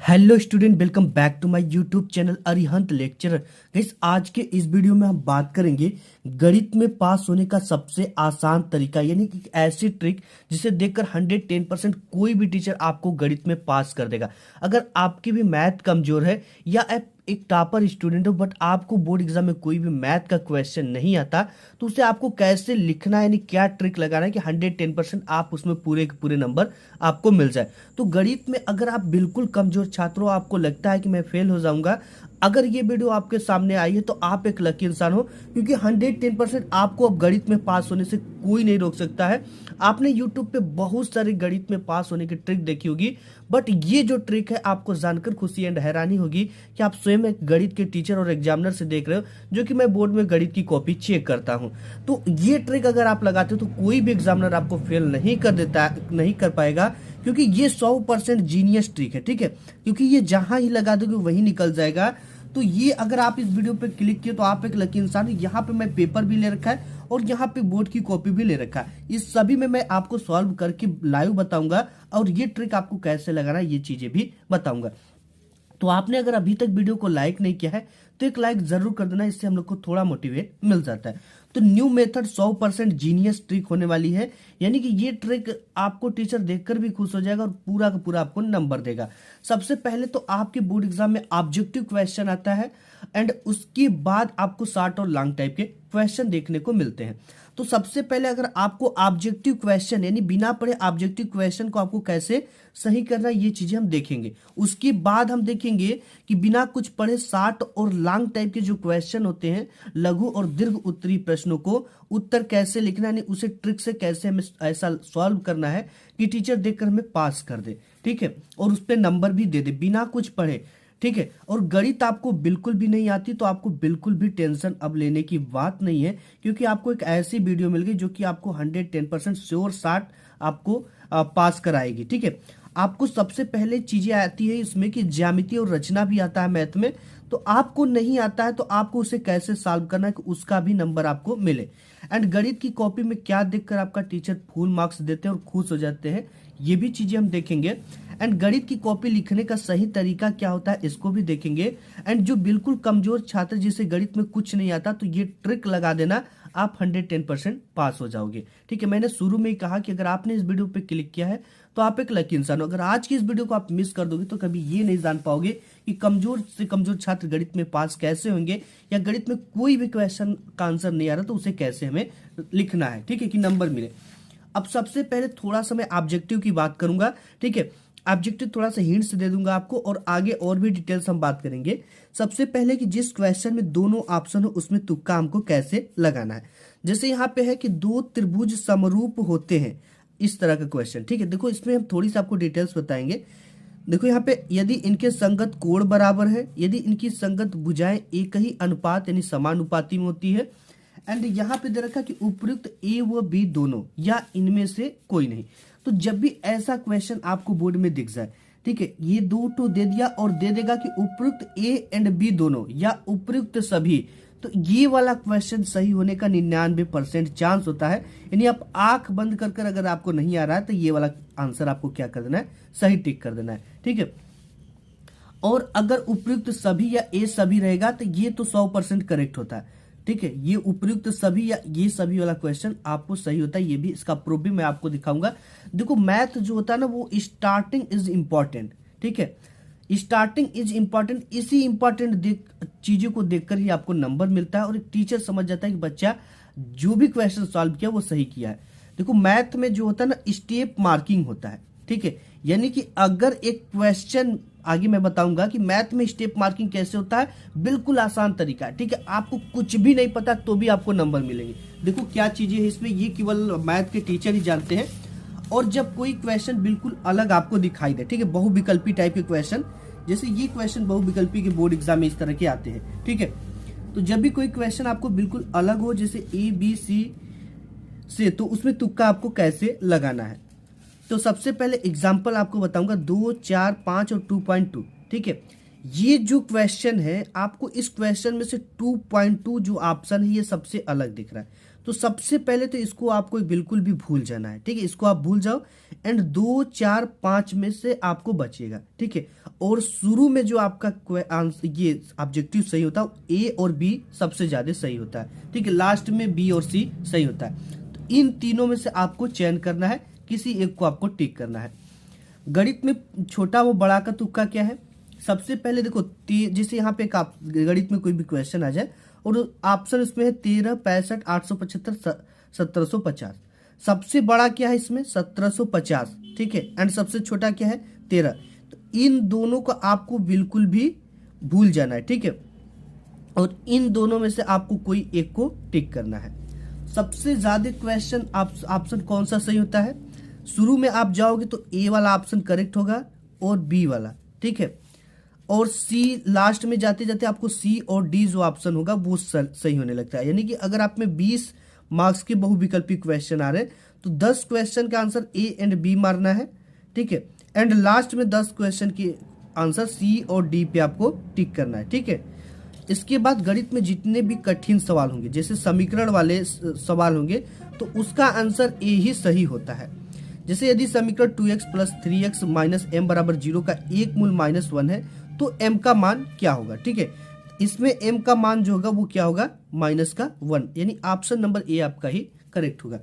Hello student, welcome back to my YouTube channel Arihant lecturer. Guys, आज के इस video में हम बात करेंगे गणित में पास होने का सबसे आसान तरीका, यानी कि ऐसी ट्रिक जिसे देखकर 110% कोई भी टीचर आपको गणित में पास कर देगा। अगर आपकी भी मैथ कमजोर है या आप एक टॉपर स्टूडेंट हो बट आपको बोर्ड एग्जाम में कोई भी मैथ का क्वेश्चन नहीं आता, तो उसे आपको कैसे लिखना है, यानी क्या ट्रिक लगाना है कि 110% आप उसमें पूरे के पूरे नंबर आपको मिल जाए। तो गणित में अगर आप बिल्कुल कमजोर छात्र हो, आपको लगता है कि मैं फेल हो जाऊंगा, अगर ये वीडियो आपके सामने आई है तो आप एक लकी इंसान हो, क्योंकि 110% आपको अब गणित में पास होने से कोई नहीं रोक सकता है। आपने यूट्यूब पे बहुत सारे गणित में पास होने की ट्रिक देखी होगी, बट ये जो ट्रिक है आपको जानकर खुशी एंड हैरानी होगी कि आप स्वयं एक गणित के टीचर और एग्जामिनर से देख रहे हो, जो कि मैं बोर्ड में गणित की कॉपी चेक करता हूं। तो ये ट्रिक अगर आप लगाते हो तो कोई भी एग्जामिनर आपको फेल नहीं कर पाएगा, क्योंकि ये 100% जीनियस ट्रिक है। ठीक है, क्योंकि ये जहां ही लगा दोगे वही निकल जाएगा। तो ये अगर आप इस वीडियो पे क्लिक किए तो आप एक लकी इंसान। यहाँ पे मैं पेपर भी ले रखा है और यहाँ पे बोर्ड की कॉपी भी ले रखा है। इस सभी में मैं आपको सॉल्व करके लाइव बताऊंगा और ये ट्रिक आपको कैसे लगाना है ये चीजें भी बताऊंगा। तो आपने अगर अभी तक वीडियो को लाइक नहीं किया है तो एक लाइक जरूर कर देना, इससे हम लोग को थोड़ा मोटिवेट मिल जाता है। तो न्यू मेथड 100% जीनियस ट्रिक होने वाली है, यानी कि ये ट्रिक आपको टीचर देखकर भी खुश हो जाएगा और पूरा का पूरा आपको नंबर देगा। सबसे पहले तो आपके बोर्ड एग्जाम में ऑब्जेक्टिव क्वेश्चन आता है एंड उसके बाद आपको शॉर्ट और लॉन्ग टाइप के क्वेश्चन देखने को मिलते हैं। तो सबसे पहले अगर आपको ऑब्जेक्टिव क्वेश्चन, यानी बिना पढ़े ऑब्जेक्टिव क्वेश्चन को आपको कैसे सही करना है ये चीजें हम देखेंगे। उसके बाद हम देखेंगे कि बिना कुछ पढ़े शॉर्ट और लॉन्ग टाइप के जो क्वेश्चन होते हैं, लघु और दीर्घ उत्तरीय प्रश्नों को उत्तर कैसे लिखना है, उसे ट्रिक से कैसे हमें ऐसा सॉल्व करना है कि टीचर देखकर हमें पास कर दे। ठीक है, और उस पर नंबर भी दे दे बिना कुछ पढ़े। ठीक है, और गणित आपको बिल्कुल भी नहीं आती तो आपको बिल्कुल भी टेंशन अब लेने की बात नहीं है, क्योंकि आपको एक ऐसी वीडियो मिल गई जो कि आपको 110% श्योर शॉट आपको पास कराएगी। ठीक है, आपको सबसे पहले चीजें आती है इसमें कि ज्यामिति और रचना भी आता है मैथ में। तो आपको नहीं आता है तो आपको उसे कैसे सॉल्व करना है कि उसका भी नंबर आपको मिले। एंड गणित की कॉपी में क्या देखकर आपका टीचर फुल मार्क्स देते हैं और खुश हो जाते हैं, ये भी चीजें हम देखेंगे। एंड गणित की कॉपी लिखने का सही तरीका क्या होता है इसको भी देखेंगे। एंड जो बिल्कुल कमजोर छात्र जिसे गणित में कुछ नहीं आता, तो ये ट्रिक लगा देना, आप 110% पास हो जाओगे। ठीक है, मैंने शुरू में ही कहा कि अगर आपने इस वीडियो पे क्लिक किया है तो आप एक लकी इंसान हो। अगर आज की इस वीडियो को आप मिस कर दोगे तो कभी ये नहीं जान पाओगे कि कमजोर से कमजोर छात्र गणित में पास कैसे होंगे, या गणित में कोई भी क्वेश्चन का आंसर नहीं आ रहा तो उसे कैसे हमें लिखना है। ठीक है, कि नंबर मिले। अब सबसे पहले थोड़ा सा मैं ऑब्जेक्टिव की बात करूंगा। ठीक है, ऑब्जेक्टिव थोड़ा सा हिंट्स दे दूंगा आपको और आगे और भी डिटेल्स हम बात करेंगे। सबसे पहले कि जिस क्वेश्चन में दोनों ऑप्शन हो उसमें तुक्का हमको कैसे लगाना है। जैसे यहाँ पे है कि दो त्रिभुज समरूप होते हैं, इस तरह का क्वेश्चन। ठीक है, देखो इसमें हम थोड़ी सी आपको डिटेल्स बताएंगे। देखो यहाँ पे यदि इनके संगत कोण बराबर है, यदि इनकी संगत भुजाएं एक ही अनुपात यानी समानुपाती में होती है, एंड यहाँ पे दे रखा कि उपयुक्त ए व बी दोनों या इनमें से कोई नहीं। तो जब भी ऐसा क्वेश्चन आपको बोर्ड में दिख जाए, ठीक है, ये दो तो दे दिया और दे देगा कि उपयुक्त ए एंड बी दोनों या उपयुक्त सभी, तो ये वाला क्वेश्चन सही होने का 99% चांस होता है। यानी आप आंख बंद कर अगर आपको नहीं आ रहा है तो ये वाला आंसर आपको क्या कर देना है, सही टिक कर देना है। ठीक है, और अगर उपयुक्त सभी या ए सभी रहेगा तो ये तो 100% करेक्ट होता है। ठीक है, ये उपयुक्त सभी या ये सभी वाला क्वेश्चन आपको सही होता है। ये भी इसका प्रूफ भी मैं आपको दिखाऊंगा। देखो मैथ जो होता है ना वो स्टार्टिंग इज इंपॉर्टेंट। ठीक है, स्टार्टिंग इज इंपॉर्टेंट, इसी इंपॉर्टेंट चीजों को देखकर ही आपको नंबर मिलता है और एक टीचर समझ जाता है कि बच्चा जो भी क्वेश्चन सॉल्व किया वो सही किया है। देखो मैथ में जो होता है ना स्टेप मार्किंग होता है। ठीक है, यानी कि अगर एक क्वेश्चन, आगे मैं बताऊंगा कि मैथ में स्टेप मार्किंग कैसे होता है, बिल्कुल आसान तरीका है। ठीक है, आपको कुछ भी नहीं पता तो भी आपको नंबर मिलेंगे। देखो क्या चीजें हैं इसमें, ये केवल मैथ के टीचर ही जानते हैं। और जब कोई क्वेश्चन बिल्कुल अलग आपको दिखाई दे, ठीक है, बहुविकल्पी टाइप के क्वेश्चन, जैसे ये क्वेश्चन बहुविकल्पी के बोर्ड एग्जाम में इस तरह के आते हैं। ठीक है, तो जब भी कोई क्वेश्चन आपको बिल्कुल अलग हो, जैसे ए बी सी से, तो उसमें तुक्का आपको कैसे लगाना है। तो सबसे पहले एग्जाम्पल आपको बताऊंगा 2, 4, 5 और 2.2। ठीक है, ये जो क्वेश्चन है आपको इस क्वेश्चन में से 2.2 जो ऑप्शन है ये सबसे अलग दिख रहा है। तो सबसे पहले तो इसको आपको बिल्कुल भी भूल जाना है, ठीक है, इसको आप भूल जाओ एंड 2 4 5 में से आपको बचेगा, ठीक है। और शुरू में जो आपका आंसर ये ऑब्जेक्टिव सही होता है ए और बी सबसे ज्यादा सही होता है, ठीक है, लास्ट में बी और सी सही होता है। तो इन तीनों में से आपको चयन करना है, किसी एक को आपको टिक करना है। गणित में छोटा व बड़ा का तुक्का क्या है? सबसे पहले देखो जैसे यहाँ पे एक गणित में कोई भी क्वेश्चन आ जाए और ऑप्शन इसमें है 13, 65, 875, 1750। सबसे बड़ा क्या है इसमें? 1750, ठीक है, एंड सबसे छोटा क्या है? 13। तो इन दोनों को आपको बिल्कुल भी भूल जाना है, ठीक है, और इन दोनों में से आपको कोई एक को टिक करना है। सबसे ज्यादा क्वेश्चन ऑप्शन कौन सा सही होता है? शुरू में आप जाओगे तो ए वाला ऑप्शन करेक्ट होगा और बी वाला, ठीक है, और सी लास्ट में जाते जाते आपको सी और डी जो ऑप्शन होगा वो सही होने लगता है। यानी कि अगर आप में 20 मार्क्स के बहुविकल्पी क्वेश्चन आ रहे हैं तो 10 क्वेश्चन का आंसर ए एंड बी मारना है, ठीक है, एंड लास्ट में 10 क्वेश्चन के आंसर सी और डी पे आपको टिक करना है, ठीक है। इसके बाद गणित में जितने भी कठिन सवाल होंगे, जैसे समीकरण वाले सवाल होंगे, तो उसका आंसर ए ही सही होता है। जैसे यदि समीकरण 2x + 3x - m = 0 का एक मूल -1 है तो m का मान क्या होगा, ठीक है, इसमें m का मान जो होगा वो क्या होगा? -1, यानी ऑप्शन नंबर ए आपका ही करेक्ट होगा।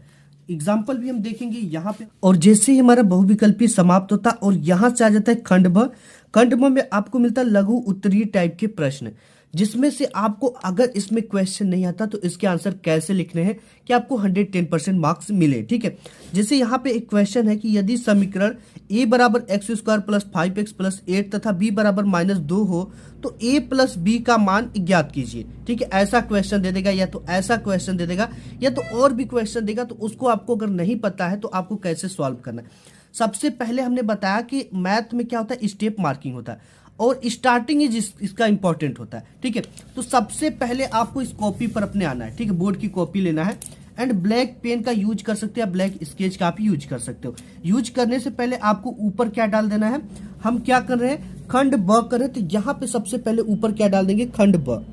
एग्जाम्पल भी हम देखेंगे यहाँ पे। और जैसे ही हमारा बहुविकल्पी समाप्त होता है और यहाँ से आ जाता है खंड भ। खंड भ में आपको मिलता है लघु उत्तरीय टाइप के प्रश्न, जिसमें से आपको अगर इसमें क्वेश्चन नहीं आता तो इसके आंसर कैसे लिखने हैं कि आपको 110% मार्क्स मिले, ठीक है। जैसे यहाँ पे एक क्वेश्चन है कि यदि समीकरण a = x² + 5x + 8 तथा b = -2 हो तो a + b का मान ज्ञात कीजिए, ठीक है। ऐसा क्वेश्चन दे देगा या तो ऐसा क्वेश्चन दे देगा या तो और भी क्वेश्चन देगा, तो उसको आपको अगर नहीं पता है तो आपको कैसे सॉल्व करना है। सबसे पहले हमने बताया कि मैथ में क्या होता है? स्टेप मार्किंग होता है और स्टार्टिंग इसका इंपॉर्टेंट होता है, ठीक है। तो सबसे पहले आपको इस कॉपी पर अपने आना है, ठीक है, बोर्ड की कॉपी लेना है एंड ब्लैक पेन का यूज कर सकते हैं, ब्लैक स्केच का आप यूज कर सकते हो। यूज करने से पहले आपको ऊपर क्या डाल देना है? हम क्या कर रहे हैं? खंड ब कर रहे हैं, तो यहाँ पे सबसे पहले ऊपर क्या डाल देंगे? खंड ब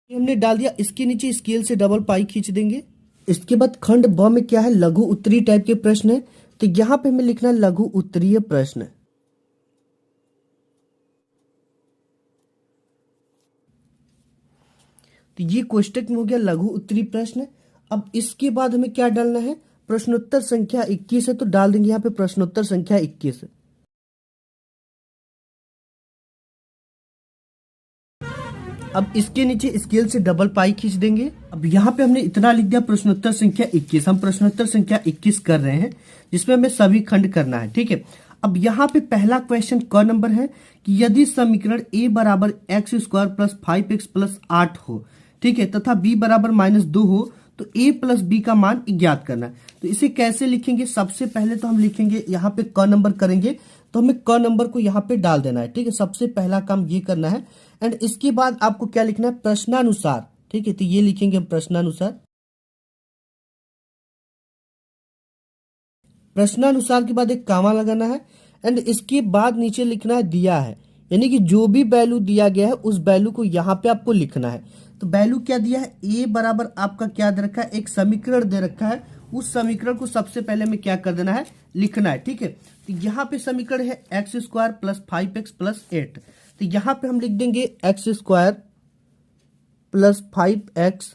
हमने डाल दिया। इसके नीचे स्केल से डबल पाई खींच देंगे। इसके बाद खंड ब में क्या है? लघु उत्तरीय टाइप के प्रश्न है, तो यहां पे हमें लिखना है लघु उत्तरीय प्रश्न। तो ये कोष्टक में हो गया लघु उत्तरीय प्रश्न। अब इसके बाद हमें क्या डालना है? प्रश्नोत्तर संख्या 21 है तो डाल देंगे यहाँ पे प्रश्नोत्तर संख्या 21। अब इसके नीचे स्केल से डबल पाई खींच देंगे। अब यहाँ पे हमने इतना लिख दिया प्रश्नोत्तर संख्या 21। हम प्रश्नोत्तर संख्या 21 कर रहे हैं जिसमें हमें सभी खंड करना है, ठीक है। अब यहाँ पे पहला क्वेश्चन क नंबर है कि यदि समीकरण a = x² + 5x + 8 हो, ठीक है, तथा b = -2 हो तो a + b का मान ज्ञात करना है। तो इसे कैसे लिखेंगे? सबसे पहले तो हम लिखेंगे यहाँ पे क नंबर करेंगे तो हमें क नंबर को यहाँ पे डाल देना है, ठीक है। सबसे पहला काम ये करना है एंड इसके बाद आपको क्या लिखना है? प्रश्नानुसार, ठीक है। तो ये लिखेंगे हम प्रश्नानुसार। प्रश्नानुसार के बाद एक कामा लगाना है एंड इसके बाद नीचे लिखना है दिया है, यानी कि जो भी वैल्यू दिया गया है उस वैल्यू को यहाँ पे आपको लिखना है। तो वैल्यू क्या दिया है? a बराबर आपका क्या दे रखा है? एक समीकरण दे रखा है। उस समीकरण को सबसे पहले में क्या कर देना है? लिखना है, ठीक है। तो यहाँ पे समीकरण है x² + 5x + 8। तो यहाँ पे हम लिख देंगे x² + 5x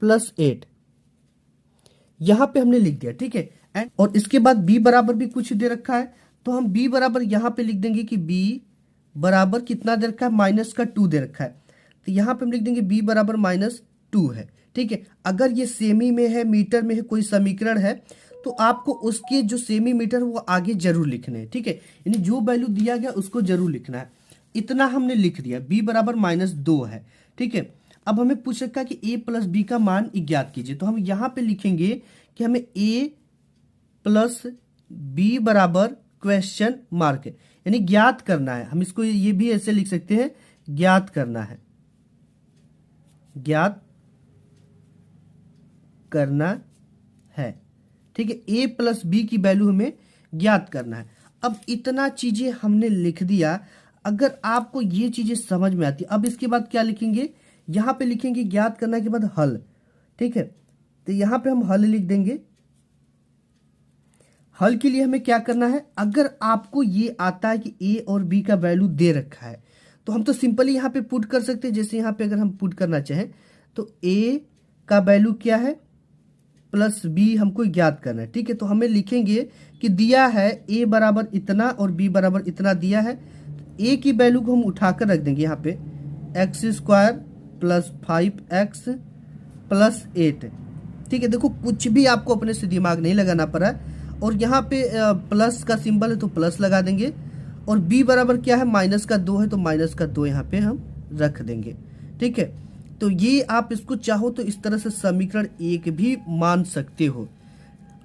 + 8। यहाँ पे हमने लिख दिया, ठीक है। एंड और इसके बाद b बराबर भी कुछ दे रखा है तो हम b बराबर यहाँ पे लिख देंगे कि b बराबर कितना दे रखा है? -2 दे रखा है। तो यहाँ पे हम लिख देंगे b बराबर -2 है, ठीक है। अगर ये सेमी में है, मीटर में है, कोई समीकरण है तो आपको उसके जो सेमी मीटर वो आगे जरूर लिखने हैं, ठीक है। यानी जो वैल्यू दिया गया उसको जरूर लिखना है। इतना हमने लिख दिया। b बराबर -2 है, ठीक है। अब हमें पूछ रखा है कि a + b का मान ज्ञात कीजिए। तो हम यहाँ पे लिखेंगे कि हमें a + b बराबर क्वेश्चन मार्क, यानी ज्ञात करना है। हम इसको ये भी ऐसे लिख सकते हैं, ज्ञात करना है, ज्ञात करना है, ठीक है। a + b की वैल्यू हमें ज्ञात करना है। अब इतना चीजें हमने लिख दिया। अगर आपको ये चीजें समझ में आती, अब इसके बाद क्या लिखेंगे यहाँ पे लिखेंगे ज्ञात करना के बाद हल, ठीक है। तो यहाँ पे हम हल लिख देंगे। हल के लिए हमें क्या करना है, अगर आपको ये आता है कि ए और बी का वैल्यू दे रखा है तो हम तो सिंपली यहाँ पे पुट कर सकते हैं। जैसे यहाँ पे अगर हम पुट करना चाहें तो ए का वैल्यू क्या है प्लस बी हमको ज्ञात करना है, ठीक है। तो हमें लिखेंगे कि दिया है ए बराबर इतना और बी बराबर इतना दिया है। ए की वैल्यू को हम उठाकर रख देंगे यहाँ पे x square plus 5x plus 8, ठीक है। देखो कुछ भी आपको अपने से दिमाग नहीं लगाना पड़ा है। और यहाँ पे प्लस का सिंबल है तो प्लस लगा देंगे। और b बराबर क्या है -2 है तो -2 यहाँ पे हम रख देंगे, ठीक है। तो ये आप इसको चाहो तो इस तरह से समीकरण 1 भी मान सकते हो।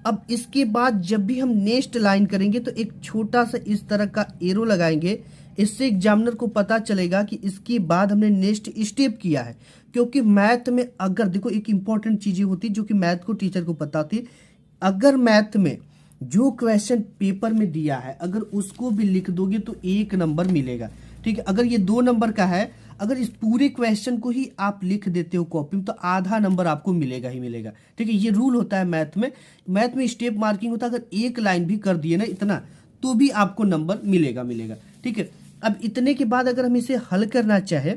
अब इसके बाद जब भी हम नेक्स्ट लाइन करेंगे तो एक छोटा सा इस तरह का एरो लगाएंगे। इससे एग्जामिनर को पता चलेगा कि इसके बाद हमने नेक्स्ट स्टेप किया है। क्योंकि मैथ में अगर देखो एक इंपॉर्टेंट चीजें होती जो कि मैथ को टीचर को पता होती, अगर मैथ में जो क्वेश्चन पेपर में दिया है अगर उसको भी लिख दोगे तो 1 नंबर मिलेगा, ठीक है। अगर ये 2 नंबर का है, अगर इस पूरे क्वेश्चन को ही आप लिख देते हो कॉपी में तो आधा नंबर आपको मिलेगा ही मिलेगा, ठीक है। ये रूल होता है मैथ में। मैथ में स्टेप मार्किंग होता है, अगर एक लाइन भी कर दिए ना इतना तो भी आपको नंबर मिलेगा, ठीक है। अब इतने के बाद अगर हम इसे हल करना चाहे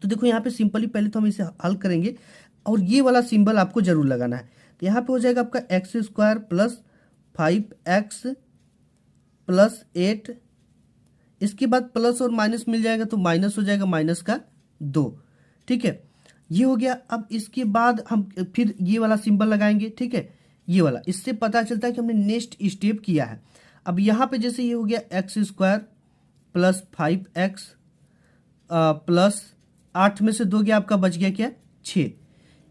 तो देखो यहाँ पे सिंपली पहले तो हम इसे हल करेंगे और ये वाला सिंबल आपको जरूर लगाना है। तो यहाँ पे हो जाएगा आपका x square plus 5x plus 8, इसके बाद प्लस और माइनस मिल जाएगा तो माइनस हो जाएगा -2, ठीक है। ये हो गया। अब इसके बाद हम फिर ये वाला सिंबल लगाएंगे, ठीक है, ये वाला। इससे पता चलता है कि हमने नेक्स्ट स्टेप किया है। अब यहाँ पे जैसे ये हो गया x square plus 5x plus 8 में से 2 गया आपका बच गया क्या 6,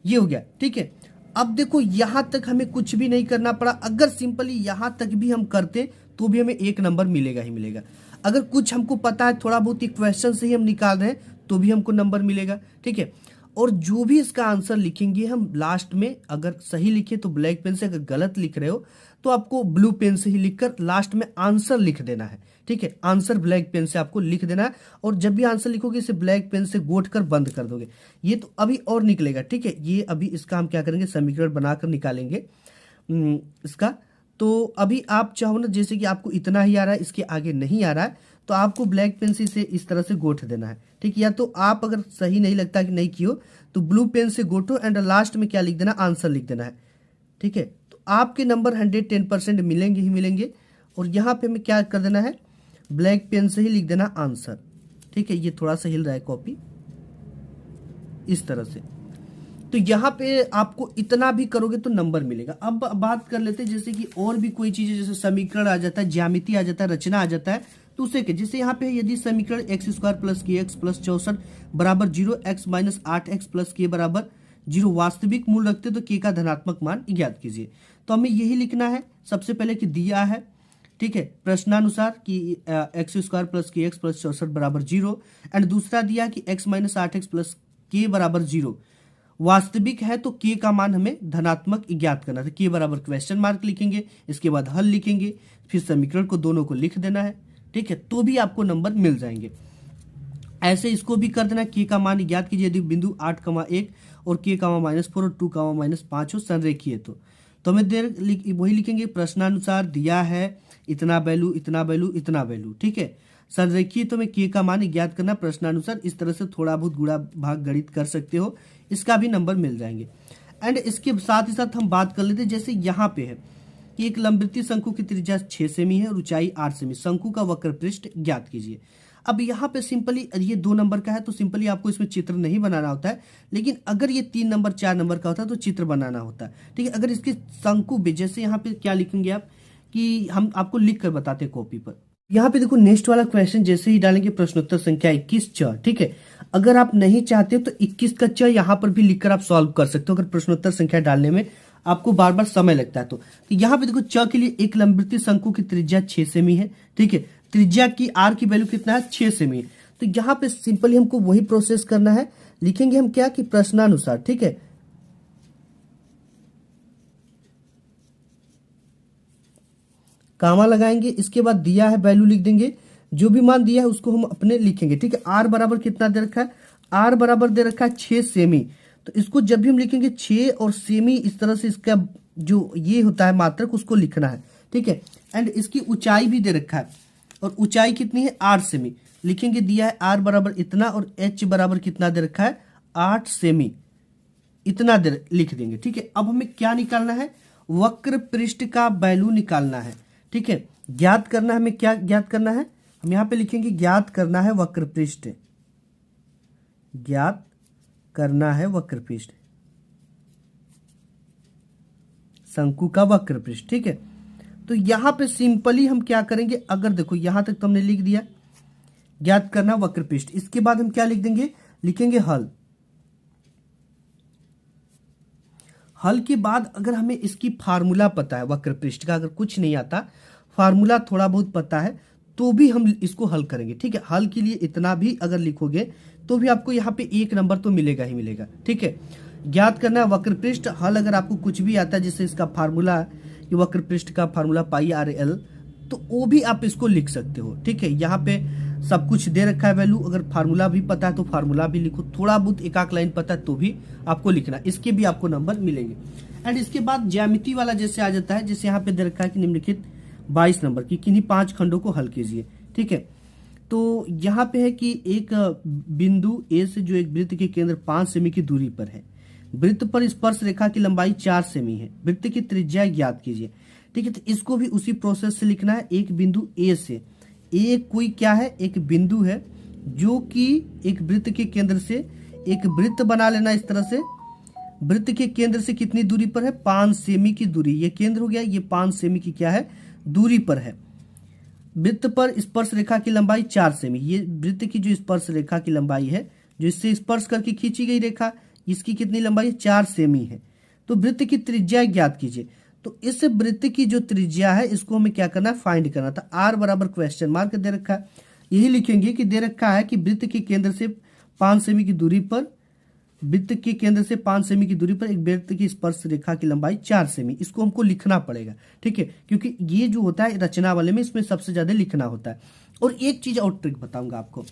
ये हो गया, ठीक है। अब देखो यहां तक हमें कुछ भी नहीं करना पड़ा। अगर सिंपली यहां तक भी हम करते तो भी हमें 1 नंबर मिलेगा ही मिलेगा। अगर कुछ हमको पता है थोड़ा बहुत क्वेश्चन से ही हम निकाल रहे हैं तो भी हमको नंबर मिलेगा, ठीक है। और जो भी इसका आंसर लिखेंगे हम लास्ट में, अगर सही लिखे तो ब्लैक पेन से, अगर गलत लिख रहे हो तो आपको ब्लू पेन से ही लिखकर लास्ट में आंसर लिख देना है, ठीक है। आंसर ब्लैक पेन से आपको लिख देना है। और जब भी आंसर लिखोगे इसे ब्लैक पेन से गोट कर बंद कर दोगे। ये तो अभी और निकलेगा, ठीक है। ये अभी इसका हम क्या करेंगे समीकरण बनाकर निकालेंगे इसका। तो अभी आप चाहो ना, जैसे कि आपको इतना ही आ रहा है इसके आगे नहीं आ रहा है तो आपको ब्लैक पेन से इस तरह से गोट देना है, ठीक। या तो आप अगर सही नहीं लगता कि नहीं कियो तो ब्लू पेन से गोटो एंड लास्ट में क्या लिख देना आंसर लिख देना है, ठीक है। तो आपके नंबर 110% मिलेंगे ही मिलेंगे। और यहाँ पे हमें क्या कर देना है ब्लैक पेन से ही लिख देना आंसर, ठीक है। ये थोड़ा सा हिल रहा है कॉपी इस तरह से। तो यहाँ पे आपको इतना भी करोगे तो नंबर मिलेगा। अब बात कर लेते हैं जैसे कि और भी कोई चीजें, जैसे समीकरण आ जाता है, ज्यामिति आ जाता है, रचना आ जाता है, तो उसे के जैसे यहाँ पे यदि समीकरण एक्स स्क्वायर प्लस के एक्स प्लस 64 बराबर 0 x माइनस 8x प्लस के बराबर 0 वास्तविक मूल रखते तो के का धनात्मक मान ज्ञात कीजिए। तो हमें यही लिखना है सबसे पहले कि दिया है, ठीक है, प्रश्नानुसार कि एक्स स्क्वायर प्लस के एक्स प्लस 64 बराबर 0 एंड दूसरा दिया कि x माइनस 8x प्लस के बराबर 0 वास्तविक है तो के का मान हमें धनात्मक ज्ञात करना था। के बराबर क्वेश्चन मार्क लिखेंगे, इसके बाद हल लिखेंगे, फिर समीकरण को दोनों को लिख देना है, ठीक है। तो भी आपको नंबर मिल जाएंगे। ऐसे इसको भी कर देना, के का मान ज्ञात कीजिए यदि बिंदु 8,1 और के का मान -4 और 2 का मान -5 हो संरेखीय तो हमें वही लिखेंगे प्रश्नानुसार दिया है इतना वैल्यू इतना वैल्यू इतना वैल्यू, ठीक है। संरेखीय तो हमें के का मान ज्ञात करना प्रश्नानुसार। इस तरह से थोड़ा बहुत गुणा भाग गणित कर सकते हो, इसका भी नंबर मिल जाएंगे। एंड इसके साथ ही साथ हम बात कर लेते हैं जैसे यहाँ पे है कि एक लंबवृत्तीय शंकु की त्रिज्या 6 सेमी है और ऊंचाई 8 सेमी, शंकु का वक्र पृष्ठ ज्ञात कीजिए। अब यहाँ पे सिंपली ये 2 नंबर का है तो सिंपली आपको इसमें चित्र नहीं बनाना होता है, लेकिन अगर ये 3 नंबर 4 नंबर का होता है तो चित्र बनाना होता है, ठीक है। अगर इसके शंकु भी जैसे यहाँ पे क्या लिखेंगे आप कि हम आपको लिख कर बताते हैं कॉपी पर। यहाँ पे देखो नेक्स्ट वाला क्वेश्चन जैसे ही डालेंगे प्रश्नोत्तर संख्या 21 च, ठीक है। अगर आप नहीं चाहते तो 21 का च यहाँ पर भी लिखकर आप सॉल्व कर सकते हो अगर प्रश्नोत्तर संख्या डालने में आपको बार बार समय लगता है तो यहाँ पे देखो च के लिए एक लंबवृत्तीय शंकु की त्रिज्या 6 सेमी है, ठीक है। त्रिज्या की आर की वैल्यू कितना है 6 सेमी है। तो यहाँ पे सिंपली हमको वही प्रोसेस करना है, लिखेंगे हम क्या कि प्रश्नानुसार, ठीक है। कामा लगाएंगे, इसके बाद दिया है वैल्यू लिख देंगे, जो भी मान दिया है उसको हम अपने लिखेंगे, ठीक है। आर बराबर कितना दे रखा है आर बराबर दे रखा है 6 सेमी। तो इसको जब भी हम लिखेंगे 6 और सेमी, इस तरह से इसका जो ये होता है मात्रक उसको लिखना है, ठीक है। एंड इसकी ऊंचाई भी दे रखा है, और ऊंचाई कितनी है 8 सेमी। लिखेंगे दिया है आर बराबर इतना और एच बराबर कितना दे रखा है 8 सेमी, इतना दे लिख देंगे, ठीक है। अब हमें क्या निकालना है, वक्र पृष्ठ का वैल्यू निकालना है, ठीक है। ज्ञात करना है, हमें क्या ज्ञात करना है, हम यहां पे लिखेंगे ज्ञात करना है वक्र पृष्ठ, ज्ञात करना है वक्र पृष्ठ, शंकु का वक्र पृष्ठ, ठीक है। तो यहां पे सिंपली हम क्या करेंगे, अगर देखो यहां तक तो हमने लिख दिया ज्ञात करना वक्र पृष्ठ, इसके बाद हम क्या लिख देंगे, लिखेंगे हल। हल के बाद अगर हमें इसकी फार्मूला पता है वक्र पृष्ठ का, अगर कुछ नहीं आता, फार्मूला थोड़ा बहुत पता है, तो भी हम इसको हल करेंगे, ठीक है। हल के लिए इतना भी अगर लिखोगे तो भी आपको यहाँ पे 1 नंबर तो मिलेगा ही मिलेगा, ठीक है। ज्ञात करना है वक्र पृष्ठ, हल अगर आपको कुछ भी आता है, जैसे इसका फार्मूला, ये वक्र पृष्ठ का फार्मूला पाई आर एल, तो वो भी आप इसको लिख सकते हो, ठीक है। यहाँ पे सब कुछ दे रखा है वैल्यू, अगर फार्मूला भी पता है तो फार्मूला भी लिखो, थोड़ा बहुत एक आध लाइन पता है तो भी आपको लिखना, इसके भी आपको नंबर मिलेंगे। एंड इसके बाद ज्यामिति वाला जैसे आ जाता है, जैसे यहाँ पे दे रखा है कि निम्नलिखित 22 नंबर की किन्हीं 5 खंडों को हल कीजिए, ठीक है। तो यहाँ पे है कि एक बिंदु ए से जो एक वृत्त के केंद्र 5 सेमी की दूरी पर है, वृत्त पर स्पर्श रेखा की लंबाई 4 सेमी है, वृत्त की त्रिज्या ज्ञात कीजिए, ठीक है। तो इसको भी उसी प्रोसेस से लिखना है, एक बिंदु ए से, ए कोई क्या है, एक बिंदु है जो कि एक वृत्त के केंद्र से एक वृत्त बना लेना इस तरह से, वृत्त के केंद्र से कितनी दूरी पर है 5 सेमी की दूरी, ये केंद्र हो गया, ये 5 सेमी की क्या है दूरी पर है। वृत्त पर स्पर्श रेखा की लंबाई 4 सेमी, ये वृत्त की जो स्पर्श रेखा की लंबाई है, जो इससे स्पर्श करके खींची गई रेखा, इसकी कितनी लंबाई है 4 सेमी है। तो वृत्त की त्रिज्या ज्ञात कीजिए, तो इस वृत्त की जो त्रिज्या है इसको हमें क्या करना है, फाइंड करना था। आर बराबर क्वेश्चन मार्क दे रखा है, यही लिखेंगे कि दे रखा है कि वृत्त के केंद्र से 5 सेमी की दूरी पर, वृत्त के केंद्र से 5 सेमी की दूरी पर एक वृत्त की स्पर्श रेखा की लंबाई 4 सेमी, इसको हमको लिखना पड़ेगा, ठीक है, क्योंकि ये जो होता है रचना वाले में इसमें सबसे ज्यादा लिखना होता है। और एक चीज और ट्रिक बताऊंगा आपको।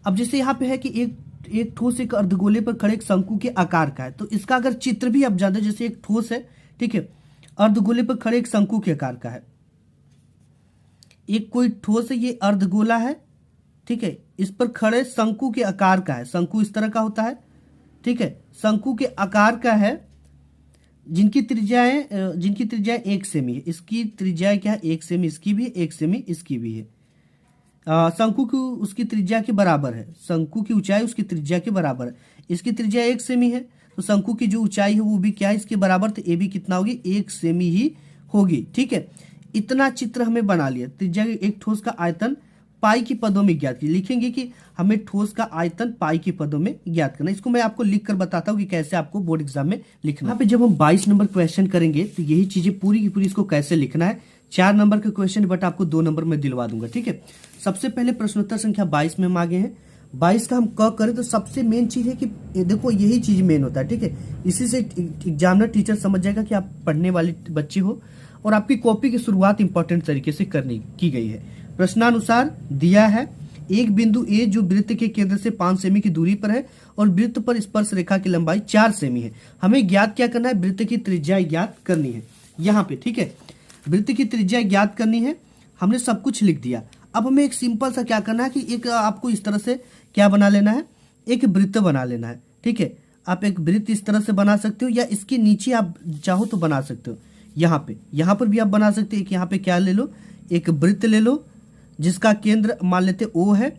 अब जैसे यहाँ पे है कि एक ठोस एक अर्धगोले पर खड़े एक शंकु के आकार का है, तो इसका अगर चित्र भी आप जानते, जैसे एक ठोस है, ठीक है, अर्धगोले पर खड़े एक शंकु के आकार का है, एक कोई ठोस है, ये अर्धगोला है, ठीक है, इस पर खड़े शंकु के आकार का है, शंकु इस तरह का होता है, ठीक है, शंकु के आकार का है, जिनकी त्रिज्याएं 1 सेमी है, इसकी त्रिज्या क्या है 1 सेमी, इसकी भी 1 सेमी, इसकी भी है। शंकु की उसकी त्रिज्या के बराबर है, शंकु की ऊंचाई उसकी त्रिज्या के बराबर है, इसकी त्रिज्या 1 सेमी है, तो शंकु की जो ऊंचाई है वो भी क्या है इसके बराबर, तो ये भी कितना होगी 1 सेमी ही होगी, ठीक है। इतना चित्र हमें बना लिया। त्रिज्या एक ठोस का आयतन पाई की पदों में ज्ञात कीजिए, लिखेंगे कि हमें ठोस का आयतन पाई की पदों में ज्ञात करना। इसको मैं आपको लिख कर बताता हूँ कि कैसे आपको बोर्ड एग्जाम में लिखना है। यहाँ पे जब हम 22 नंबर क्वेश्चन करेंगे तो यही चीजें पूरी की पूरी इसको कैसे लिखना है। 4 नंबर का क्वेश्चन बट आपको 2 नंबर में दिलवा दूंगा, ठीक है। सबसे पहले प्रश्नोत्तर संख्या 22 में हम आगे हैं। 22 का हम क करें तो सबसे मेन चीज है कि देखो यही चीज मेन होता है, ठीक है। इसी से एग्जामिनर टीचर समझ जाएगा कि आप पढ़ने वाले बच्चे हो और आपकी कॉपी की शुरुआत इंपॉर्टेंट तरीके से करनी की गई है। प्रश्नानुसार दिया है एक बिंदु ए जो वृत्त के केंद्र से 5 सेमी की दूरी पर है और वृत्त पर स्पर्श रेखा की लंबाई 4 सेमी है। हमें ज्ञात क्या करना है, वृत्त की त्रिज्या ज्ञात करनी है यहाँ पे, ठीक है। वृत्त की त्रिज्या ज्ञात करनी है, हमने सब कुछ लिख दिया। अब हमें एक सिंपल सा क्या करना है कि एक आपको इस तरह से क्या बना लेना है, एक वृत्त बना लेना है, ठीक है। आप एक वृत्त इस तरह से बना सकते हो या इसके नीचे आप चाहो तो बना सकते हो। यहाँ पर भी आप बना सकते हो। एक यहाँ पे क्या ले लो, एक वृत्त ले लो जिसका केंद्र मान लेते ओ है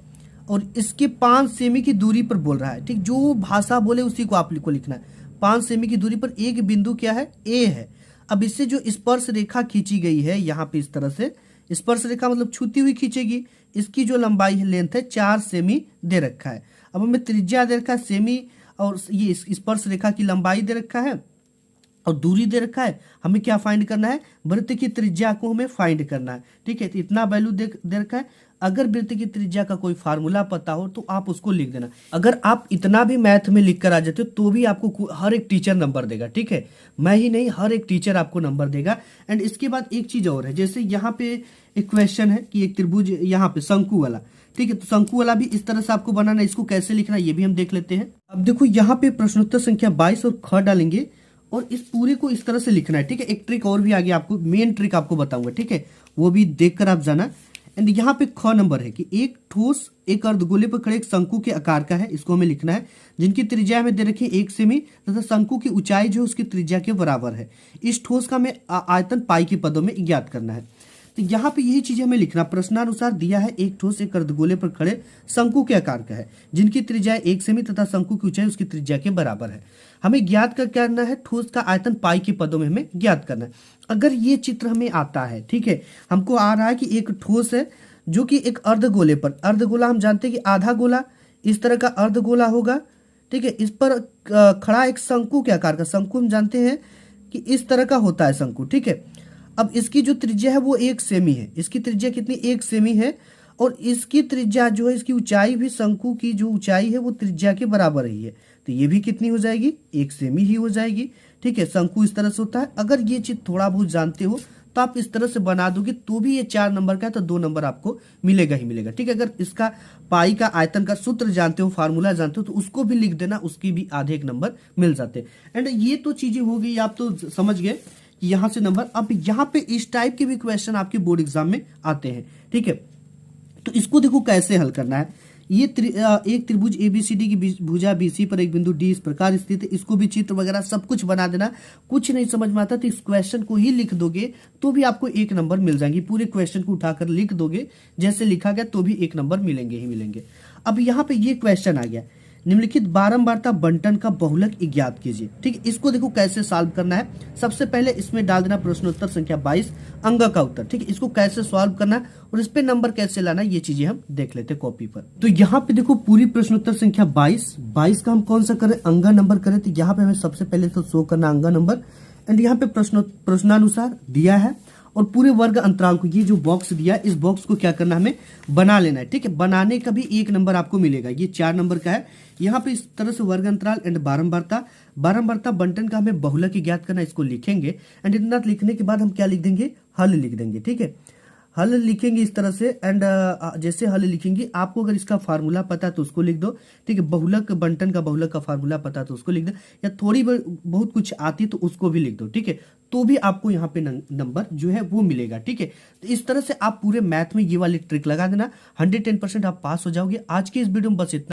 और इसके 5 सेमी की दूरी पर बोल रहा है, ठीक। जो भाषा बोले उसी को आपको लिखना है। 5 सेमी की दूरी पर एक बिंदु क्या है, ए है। अब इससे जो स्पर्श रेखा खींची गई है यहाँ पे इस तरह से, स्पर्श रेखा मतलब छूती हुई खींचेगी, इसकी जो लंबाई है लेंथ है 4 सेमी दे रखा है। अब हमें त्रिज्या दे रखा है सेमी और ये स्पर्श रेखा की लंबाई दे रखा है और दूरी दे रखा है, हमें क्या फाइंड करना है, वृत्त की त्रिज्या को हमें फाइंड करना है। ठीक है, तो इतना वैल्यू दे रखा है। अगर वृत्त की त्रिज्या का कोई फार्मूला पता हो तो आप उसको लिख देना। अगर आप इतना भी मैथ में लिख कर आ जाते हो तो भी आपको हर एक टीचर नंबर देगा। ठीक है, मैं ही नहीं, हर एक टीचर आपको नंबर देगा। एंड इसके बाद एक चीज और है, जैसे यहाँ पे एक क्वेश्चन है कि एक त्रिभुज यहाँ पे शंकु वाला, ठीक है, तो शंकु वाला भी इस तरह से आपको बनाना है। इसको कैसे लिखना है ये भी हम देख लेते हैं। अब देखो यहाँ पे प्रश्नोत्तर संख्या 22 और ख डालेंगे और इस पूरे को इस तरह से लिखना है। ठीक है, एक ट्रिक और भी आगे आपको, मेन ट्रिक आपको बताऊंगा। ठीक है, वो भी देखकर आप जाना। एंड यहाँ पे ख नंबर है कि एक ठोस एक अर्धगोले पर खड़े एक शंकु के आकार का है, इसको हमें लिखना है, जिनकी त्रिज्या हमें दे रखी है 1 सेमी तथा शंकु की ऊंचाई जो उसकी त्रिज्या के बराबर है। इस ठोस का हमें आयतन पाई के पदों में ज्ञात करना है। तो यहाँ पे यही चीज हमें लिखना, प्रश्नानुसार दिया है एक ठोस एक अर्धगोले पर खड़े शंकु के आकार का है, जिनकी त्रिज्या 1 सेमी तथा शंकु की ऊंचाई उसकी त्रिज्या के बराबर है। हमें ज्ञात कर करना है ठोस का आयतन पाई के पदों में हमें ज्ञात करना है। अगर ये चित्र हमें आता है, ठीक है, हमको आ रहा है कि एक ठोस है जो कि एक अर्धगोले पर, अर्धगोला हम जानते हैं कि आधा गोला इस तरह का अर्धगोला होगा। ठीक है, इस पर खड़ा एक शंकु के आकार का, शंकु हम जानते हैं कि इस तरह का होता है शंकु। ठीक है, अब इसकी जो त्रिज्या है वो 1 सेमी है, इसकी त्रिज्या कितनी 1 सेमी है, और इसकी त्रिज्या जो है, इसकी ऊंचाई भी शंकु की जो ऊंचाई है वो त्रिज्या के बराबर ही है, तो ये भी कितनी हो जाएगी, 1 सेमी ही हो जाएगी। ठीक है, शंकु इस तरह से होता है। अगर ये चीज थोड़ा बहुत जानते हो तो आप इस तरह से बना दोगे तो भी ये 4 नंबर का है, तो 2 नंबर आपको मिलेगा ही मिलेगा। ठीक है, अगर इसका पाई का आयतन का सूत्र जानते हो, फार्मूला जानते हो, तो उसको भी लिख देना, उसकी भी आधे 1 नंबर मिल जाते हैं। एंड ये तो चीजें हो गई, आप तो समझ गए कि यहाँ से नंबर। अब यहाँ पे इस टाइप के भी क्वेश्चन आपके बोर्ड एग्जाम में आते हैं। ठीक है, तो इसको देखो कैसे हल करना है। ये एक त्रिभुज एबीसीडी की भुजा बीसी पर एक बिंदु डी इस प्रकार स्थित है, इसको भी चित्र वगैरह सब कुछ बना देना। कुछ नहीं समझ में आता तो इस क्वेश्चन को ही लिख दोगे तो भी आपको 1 नंबर मिल जाएंगे। पूरे क्वेश्चन को उठाकर लिख दोगे जैसे लिखा गया तो भी 1 नंबर मिलेंगे ही मिलेंगे। अब यहाँ पे ये क्वेश्चन आ गया, निम्नलिखित बारंबारता बंटन का बहुलक ज्ञात कीजिए। ठीक है, इसको देखो कैसे सॉल्व करना है। सबसे पहले इसमें डाल देना प्रश्नोत्तर संख्या 22 अंक का उत्तर। ठीक है, इसको कैसे सॉल्व करना है और इस पे नंबर कैसे लाना है ये चीजें हम देख लेते हैं कॉपी पर। तो यहाँ पे देखो पूरी प्रश्नोत्तर संख्या 22 का हम कौन सा करें, अंगा नंबर करें। तो यहाँ पे हमें सबसे पहले तो शो करना अंगा नंबर। एंड यहाँ पे प्रश्नानुसार दिया है और पूरे वर्ग अंतराल को, ये जो बॉक्स दिया है इस बॉक्स को क्या करना है, हमें बना लेना है। ठीक है, बनाने का भी 1 नंबर आपको मिलेगा, ये 4 नंबर का है। यहाँ पे इस तरह से वर्ग अंतराल एंड बारंबारता बंटन का हमें बहुलक ज्ञात करना, इसको लिखेंगे। एंड इतना लिखने के बाद हम क्या लिख देंगे, हल लिख देंगे। ठीक है, हल लिखेंगे इस तरह से। एंड जैसे हल लिखेंगे, आपको अगर इसका फार्मूला पता है तो उसको लिख दो। ठीक है, बहुलक बंटन का बहुलक का फार्मूला पता है तो उसको लिख दो, या थोड़ी बहुत कुछ आती तो उसको भी लिख दो। ठीक है, तो भी आपको यहाँ पे नंबर जो है वो मिलेगा। ठीक है, तो इस तरह से आप पूरे मैथ में ये वाली ट्रिक लगा देना, 110% आप पास हो जाओगे। आज की इस वीडियो में बस इतना।